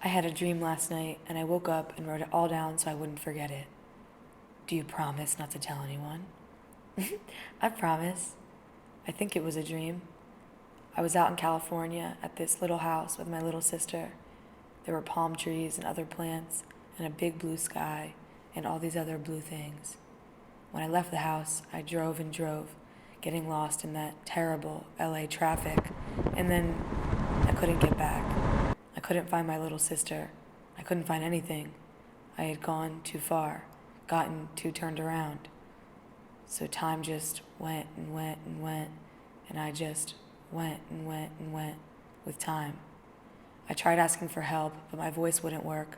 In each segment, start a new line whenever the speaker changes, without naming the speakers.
I had a dream last night, and I woke up and wrote it all down so I wouldn't forget it. Do you promise not to tell anyone? I promise. I think it was a dream. I was out in California at this little house with my little sister. There were palm trees and other plants, and a big blue sky, and all these other blue things. When I left the house, I drove and drove, getting lost in that terrible LA traffic, and then I couldn't get back. I couldn't find my little sister. I couldn't find anything. I had gone too far, gotten too turned around. So time just went and went and went, and I just went and went and went with time. I tried asking for help, but my voice wouldn't work.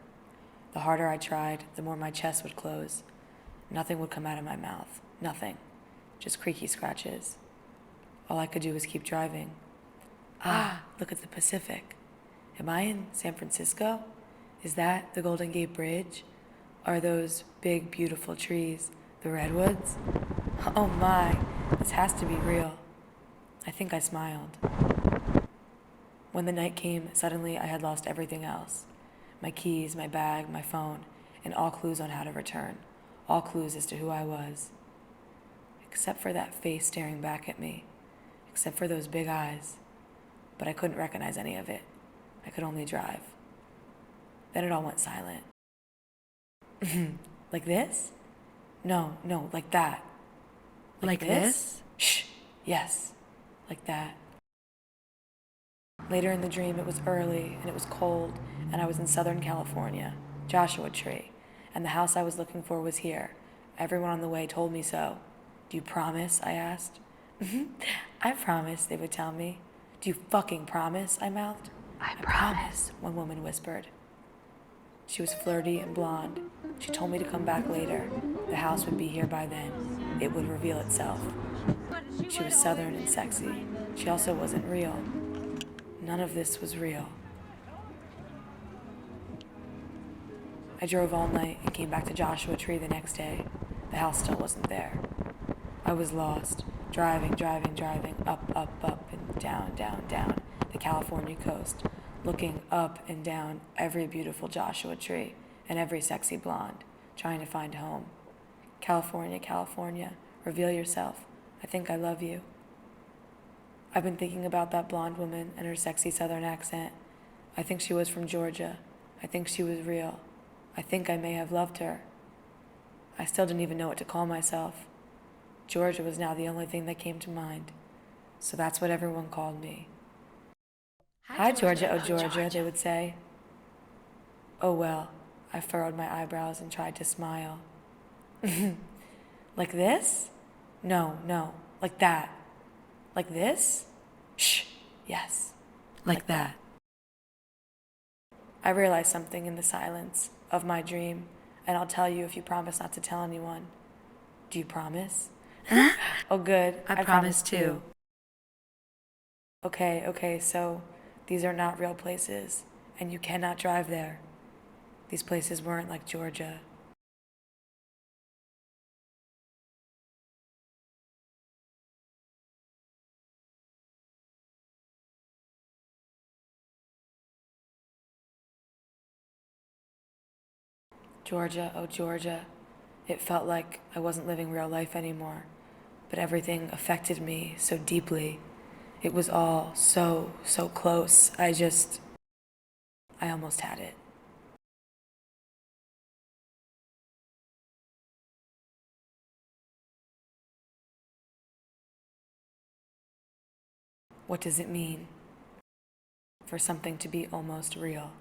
The harder I tried, the more my chest would close. Nothing would come out of my mouth. Nothing. Just creaky scratches. All I could do was keep driving. Look at the Pacific. Am I in San Francisco? Is that the Golden Gate Bridge? Are those big, beautiful trees the redwoods? Oh my, this has to be real. I think I smiled. When the night came, suddenly I had lost everything else. My keys, my bag, my phone, and all clues on how to return. All clues as to who I was. Except for that face staring back at me. Except for those big eyes. But I couldn't recognize any of it. I could only drive. Then it all went silent. Like this? No, like that.
Like this?
Shh, yes, like that. Later in the dream, it was early, and it was cold, and I was in Southern California, Joshua Tree, and the house I was looking for was here. Everyone on the way told me so. Do you promise? I asked. I promise, they would tell me. Do you fucking promise? I mouthed.
I promise,
one woman whispered. She was flirty and blonde. She told me to come back later. The house would be here by then. It would reveal itself. She was southern and sexy. She also wasn't real. None of this was real. I drove all night and came back to Joshua Tree the next day. The house still wasn't there. I was lost, driving, up, and down, the California coast, looking up and down every beautiful Joshua Tree and every sexy blonde, trying to find home. California, reveal yourself. I think I love you. I've been thinking about that blonde woman and her sexy southern accent. I think she was from Georgia. I think she was real. I think I may have loved her. I still didn't even know what to call myself. Georgia was now the only thing that came to mind. So that's what everyone called me. Hi, Georgia, oh Georgia, they would say. Oh well, I furrowed my eyebrows and tried to smile. Like this? No, like that. Like this? Shh, yes,
like that.
I realized something in the silence of my dream, and I'll tell you if you promise not to tell anyone. Do you promise? Oh good,
I promise too.
Okay, so these are not real places, and you cannot drive there. These places weren't like Georgia. Georgia, oh Georgia, it felt like I wasn't living real life anymore, but everything affected me so deeply. It was all so close. I almost had it. What does it mean for something to be almost real?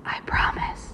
I promise.